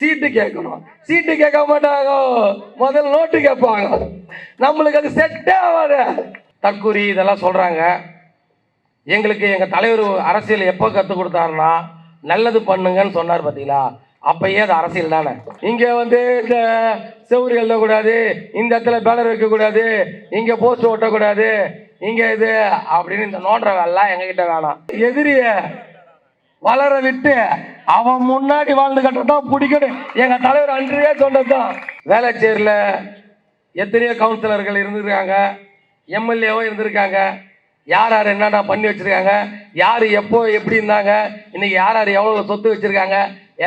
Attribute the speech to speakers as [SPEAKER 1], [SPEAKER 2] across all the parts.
[SPEAKER 1] சீட்டு கேட்கணும். சீட்டு கேட்க மாட்டாங்க, முதல்ல நோட்டு கேட்பாங்க. நம்மளுக்கு அது செட்டே ஆகாது. தற்கூரி இதெல்லாம் சொல்றாங்க. எங்களுக்கு எங்க தலைவர் அரசியல் எப்போ கற்றுக் கொடுத்தாருன்னா, நல்லது பண்ணுங்கன்னு சொன்னார் பார்த்தீங்களா, அப்பயே அது அரசியல் தானே. இங்க வந்து இந்த செவுறு எழுதக்கூடாது, இந்த இடத்துல பேனர் வைக்கக்கூடாது, இங்க போஸ்ட் ஓட்டக்கூடாது, இங்க இது அப்படின்னு இந்த நோண்டுற வேலைலாம் எங்ககிட்ட வேணாம். எதிரிய வளர விட்டு அவன் முன்னாடி வாழ்ந்து கட்டதான் பிடிக்கணும். எங்க தலைவர் அன்றையே சொன்னதுதான். வேளச்சேரியில் எத்தனையோ கவுன்சிலர்கள் இருந்திருக்காங்க, எம்எல்ஏவும் இருந்திருக்காங்க. யார் யார் என்னென்ன பண்ணி வச்சிருக்காங்க, யார் எப்போ எப்படி இருந்தாங்க, இன்னைக்கு யார் யார் எவ்வளோ சொத்து வச்சிருக்காங்க,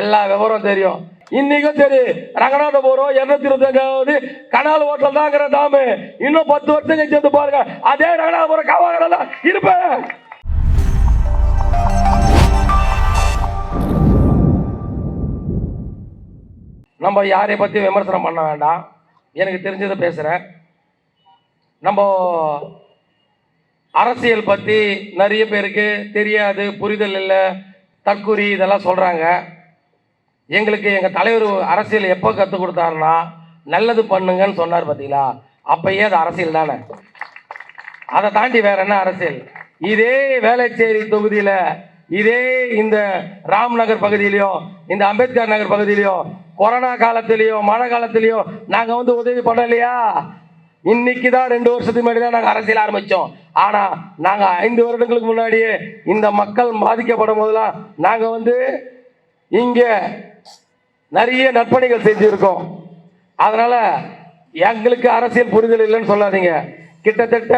[SPEAKER 1] எல்லா விவரம் தெரியும். இன்னைக்கும் சரி, ரங்கநாதபுரம் 225 கனால் ஹோட்டல் தாங்கிற டாமு இன்னும் 10 வருஷம் சேர்ந்து பாருங்க, அதே ரங்கநாதபுரம் காவாங்கல இருப்பேன். நம்ம யாரை பற்றி விமர்சனம் பண்ண வேண்டாம், எனக்கு தெரிஞ்சதை பேசுகிறேன். நம்ம அரசியல் பற்றி நிறைய பேருக்கு தெரியாது, புரிதல் இல்லை, தற்கூரி இதெல்லாம் சொல்கிறாங்க. எங்களுக்கு எங்கள் தலைவர் அரசியல் எப்போ கற்றுக் கொடுத்தாருன்னா, நல்லது பண்ணுங்கன்னு சொன்னார் பார்த்தீங்களா, அப்பயே அது அரசியல் தானே. அதை தாண்டி வேற என்ன அரசியல்? இதே வேளச்சேரி தொகுதியில், இதே இந்த ராம்நகர் பகுதியிலையும், இந்த அம்பேத்கர் நகர் பகுதியிலையும், கொரோனா காலத்திலையும் மழை காலத்திலையும் நாங்கள் வந்து உதவி பண்ணலையா? இன்னைக்கு தான் 2 வருஷத்துக்கு முன்னாடி தான் நாங்கள் அரசியல் ஆரம்பித்தோம். ஆனால் நாங்கள் 5 வருடங்களுக்கு முன்னாடியே இந்த மக்கள் பாதிக்கப்படும் போதெல்லாம் நாங்கள் வந்து இங்கே நிறைய நற்பணிகள் செஞ்சுருக்கோம். அதனால் எங்களுக்கு அரசியல் புரிதல் இல்லைன்னு சொல்லாதீங்க. கிட்டத்தட்ட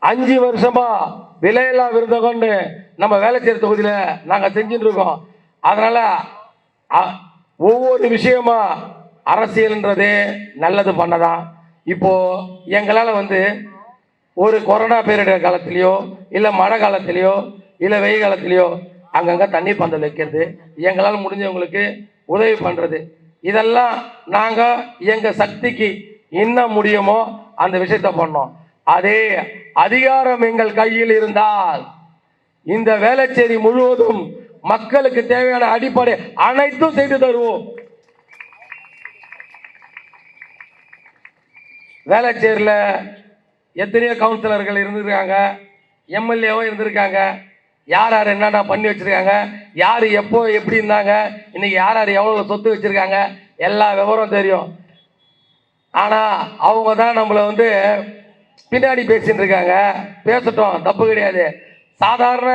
[SPEAKER 1] 5 வருஷமா விலையில்லா விருதை கொண்டு நம்ம வேளச்சேரி தொகுதியில் நாங்கள் செஞ்சுட்டு இருக்கோம். அதனால் ஒவ்வொரு விஷயமா அரசியல்ன்றது நல்லது பண்ணதான். இப்போ எங்களால் வந்து ஒரு கொரோனா பேரிடர் காலத்திலையோ, இல்லை மழை காலத்திலையோ, இல்லை வெயில் காலத்திலையோ அங்கங்கே தண்ணீர் பந்தல் வைக்கிறது, எங்களால் முடிஞ்சவங்களுக்கு உதவி பண்ணுறது, இதெல்லாம் நாங்கள் எங்கள் சக்திக்கு என்ன முடியுமோ அந்த விஷயத்த பண்ணோம். அதே அதிகாரம் எங்கள் கையில் இருந்தால் இந்த வேளச்சேரி முழுவதும் மக்களுக்கு தேவையான அடிப்படை அனைத்தும் செய்து தருவோம். வேளச்சேரியில் எத்தனையோ கவுன்சிலர்கள் இருந்திருக்காங்க, எம்எல்ஏவும் இருந்திருக்காங்க. யார் யார் என்னென்ன பண்ணி வச்சிருக்காங்க, யார் எப்போ எப்படி இருந்தாங்க, இன்னைக்கு யார் யார் எவ்வளோ சொத்து வச்சிருக்காங்க, எல்லா விவரம் தெரியும். ஆனால் அவங்க தான் நம்மளை வந்து பின்னாடி பேசிட்டு இருக்காங்க. பேசட்டும், தப்பு கிடையாது. சாதாரண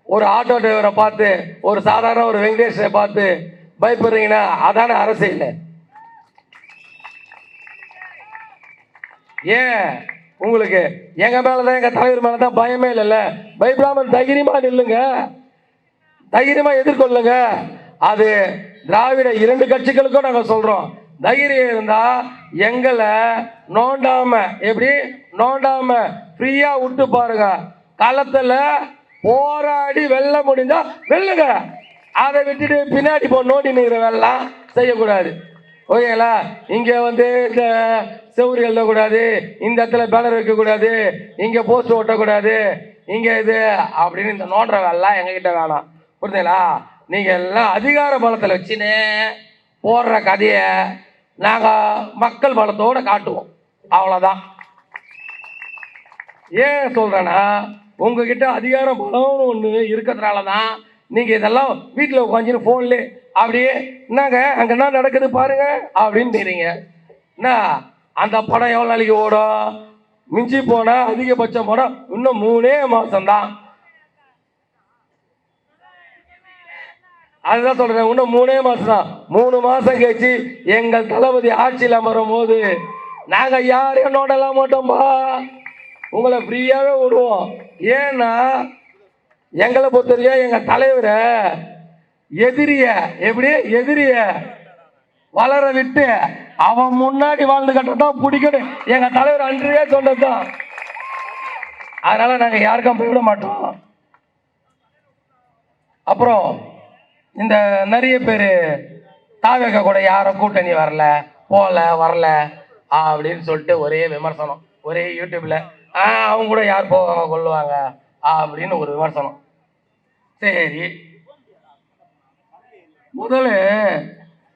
[SPEAKER 1] ஒரு ஆட்டோ டிரைவரை பார்த்து, ஒரு சாதாரண ஒரு வெங்கடேஷனை பார்த்து பயப்படுறீங்கன்னா அதான அரசியல். ஏன் உங்களுக்கு எங்க மேலதான், எங்க தலைவர் மேலதான் பயமே இல்லைல்ல? பயப்படாம தைரியமா நில்லுங்க, தைரியமா எதிர்கொள்ளுங்க. அது திராவிட 2 கட்சிகளுக்கும் நாங்க சொல்றோம். தைரியம் இருந்தா எங்களை நோண்டாம, எப்படி நோண்டாம ஃப்ரீயா விட்டு பாருங்க. களத்துல போராடி வெல்ல முடிஞ்சா வெல்லுங்க. அதை விட்டுட்டு பின்னாடி போ நோண்டி நிற்கிற வேலைலாம் செய்யக்கூடாது. ஓகேங்களா? இங்க வந்து இந்த செவுறு எழுதக்கூடாது, இந்த இடத்துல பேனர் வைக்கக்கூடாது, இங்க போஸ்ட் ஓட்டக்கூடாது, இங்க இது அப்படின்னு இந்த நோண்டுற வேலைலாம் எங்ககிட்ட வேணாம். புரியுதுங்களா? நீங்க எல்லாம் அதிகார பலத்தில் வச்சுன்னு போடுற கதையை நாங்கள் மக்கள் பலத்தோடு காட்டுவோம், அவ்வளோதான். ஏன் சொல்கிறேன்னா, உங்ககிட்ட அதிகார பலம்னு ஒன்று இருக்கிறதுனால தான் நீங்கள் இதெல்லாம் வீட்டில் உட்காந்துன்னு ஃபோன்லேயே அப்படியே என்னங்க அங்கே என்ன நடக்குது பாருங்க அப்படின்னு தெரியுங்க. என்ன அந்த படம் எவ்வளோ நாளைக்கு ஓடும்? மிஞ்சி போனால் அதிகபட்சம் படம் இன்னும் 3 மாதம்தான். அதுதான் சொல்கிறேன், இன்னும் 3 மாதம் தான். 3 மாதம் கழிச்சு எங்கள் தளபதி ஆட்சியில் அமரும் போது நாங்கள் யாரையும் நோண்டலாம் மாட்டோம்பா, உங்களை ஃப்ரீயாகவே விடுவோம். ஏன்னா எங்களை பொறுத்தவரைக்கும் எங்கள் தலைவரை எதிரிய வளர விட்டு அவன் முன்னாடி வாழ்ந்து கட்டதான் பிடிக்கணும். எங்கள் தலைவர் அன்றையே சொன்னதுதான். அதனால நாங்கள் யாருக்கும் போய்விட மாட்டோம். அப்புறம் இந்த நிறைய பேர் தாவேக கூட யாரும் கூட்டணி வரல அப்படின்னு சொல்லிட்டு ஒரே விமர்சனம், ஒரே யூடியூப்ல அவங்க கூட யார் போவாங்க கொள்ளுவாங்க அப்படின்னு ஒரு விமர்சனம். சரி, முதல்ல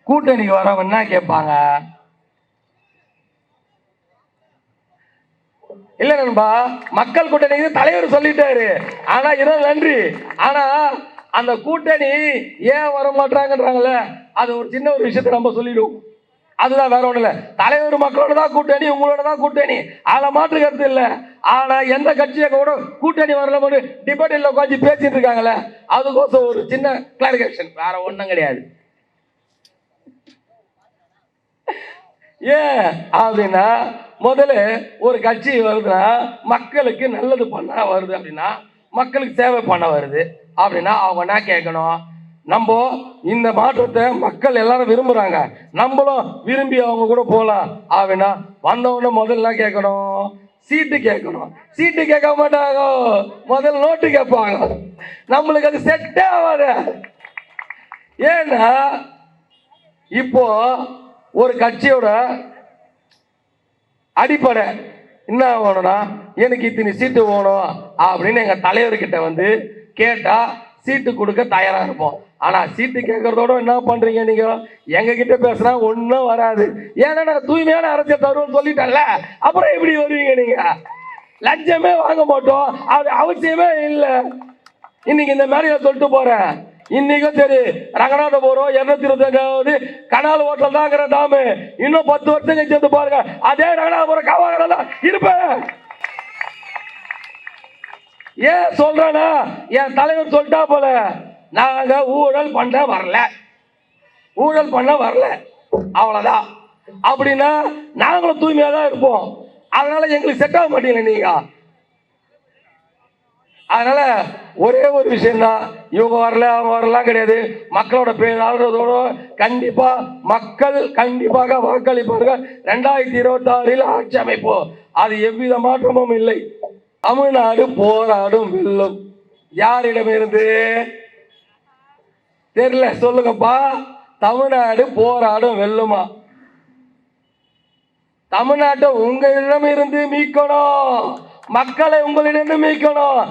[SPEAKER 1] கூட்டணிக்கு வரவங்க என்ன கேட்பாங்க? இல்ல நண்பா, மக்கள் கூட்டணிக்கு தலைவர் சொல்லிட்டாரு. ஆனா இதான் நன்றி. ஆனா அந்த கூட்டணி ஏன் வர மாட்டாங்கன்றாங்கல்ல, அது ஒரு சின்ன ஒரு விஷயத்தை நம்ம சொல்லிடுவோம். அதுதான், வேற ஒண்ணு இல்ல. தலைவர் மக்களோட தான் கூட்டணி, உங்களோட தான் கூட்டணி, அதில் மாற்று கருத்து இல்லை. ஆனா எந்த கட்சியை கூட கூட்டணி வரல ஒரு டிபேட்ல உட்காந்து பேசிட்டு இருக்காங்கல்ல, அதுக்கோசம் ஒரு சின்ன கிளாரிபிகேஷன், வேற ஒன்றும் கிடையாது. ஏன் அப்படின்னா, முதல்ல ஒரு கட்சி வருதுன்னா மக்களுக்கு நல்லது பண்ண வருது, அப்படின்னா மக்களுக்கு சேவை பண்ண வருது அப்படின்னா அவங்க என்ன கேட்கணும்? நம்ம இந்த மாற்றத்தை மக்கள் எல்லாரும் விரும்புறாங்க, நம்மளும் விரும்பி அவங்க கூட போகலாம் அப்படின்னா வந்தவொடனே முதல்ல கேட்கணும், சீட்டு கேட்கணும். சீட்டு கேட்க மாட்டாங்க, முதல்ல நோட்டு கேட்பாங்க. நம்மளுக்கு அது செட்டே ஆகாது. ஏன்னா இப்போ ஒரு கட்சியோட அடிப்படை என்ன வேணும்னா, எனக்கு இத்தனை சீட்டு வேணும் அப்படின்னு எங்க தலைவர்கிட்ட வந்து கேட்டா சீட்டு கொடுக்க தயாரா இருப்போம். ஆனா சீட்டு கேட்கறதோட என்ன பண்றீங்க நீங்க? எங்க கிட்ட பேசுனா ஒன்னும் வராது. ஏன்னா நான் தூய்மையான அரசியல் தருவோம்னு சொல்லிட்டேன்ல, அப்புறம் எப்படி வருவீங்க நீங்க? லஞ்சமே வாங்க மாட்டோம், அது அவசியமே இல்லை. இன்னைக்கு இந்த மாதிரி நான் சொல்லிட்டு போறேன். இன்னைக்கும் சரி, ரங்கநாதபுரம் 225வது கனால் ஹோட்டல் தாங்கிற தாமு இன்னும் 10 வருஷம் கழிச்சு பாருங்க, அதே ரங்கநாதபுரம் காவாங்கல இருப்பேன். ஏன் சொல்றேன்னா, என் தலைவர் சொல்லிட்டா போல, நாங்க ஊழல் பண்ண வரல, ஊழல் பண்ண வரல, அவ்வளவுதான். அப்படின்னா நாங்களும் தூய்மையா தான் இருப்போம். அதனால எங்களுக்கு செட் ஆக மாட்டீங்க நீங்க. அதனால ஒரே ஒரு விஷயம் தான், இவங்க வரல அவங்க வரலாம் கிடையாது. மக்களோட பேராளர்களோட கண்டிப்பா மக்கள் கண்டிப்பாக வாக்களிப்பார்கள். 2026 ஆட்சி அமைப்போம், அது எவ்வித மாற்றமும் இல்லை. தமிழ்நாடு போராடும் வெல்லும். யாரிடமிருந்து தெரியல, சொல்லுங்கப்பா. தமிழ்நாடு போராடும் வெல்லுமா? தமிழ்நாட்டை உங்களிடம் இருந்து மீட்கணும், மக்களை உங்களிடம் மீட்கணும்.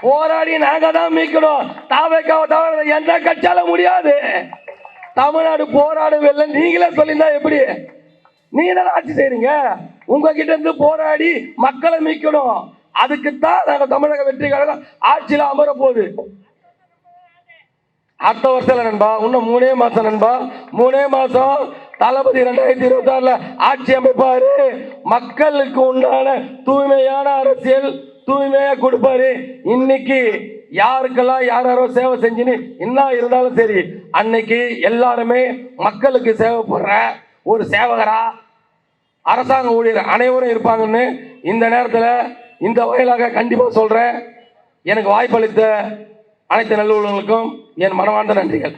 [SPEAKER 1] போராடி நாங்க தான் மீட்கணும். தாவேக்காவை தவிர எந்த கட்சியால முடியாது. தமிழ்நாடு போராடும் வெல்ல நீங்களே சொல்லியிருந்தா எப்படி? நீங்க தானே ஆட்சி செய்றீங்க, உங்ககிட்ட இருந்து போராடி மக்களை மீட்கணும். அதுக்குத்தான் நாங்க தமிழக வெற்றி கழகம் ஆட்சியில அமர போகுது. அடுத்த வருஷம் நண்பா, இன்னும் 3 மாசம் நண்பா, 3 மாசம் தளபதி 2026 ஆட்சி அமைப்பாரு. மக்களுக்கு உண்டான தூய்மையான அரசியல் தூய்மையா கொடுப்பாரு. இன்னைக்கு யாருக்கெல்லாம் யாரோ சேவை செஞ்சுன்னு என்ன இருந்தாலும் சரி, அன்னைக்கு எல்லாருமே மக்களுக்கு சேவைப்படுற ஒரு சேவகரா அரசாங்க ஊழியர் அனைவரும் இருப்பாங்கன்னு இந்த நேரத்தில் இந்த வகையிலாக கண்டிப்பா சொல்றேன். எனக்கு வாய்ப்பளித்த அனைத்து நல்லுள்ளவங்களுக்கும் என் மனமார்ந்த நன்றிகள்.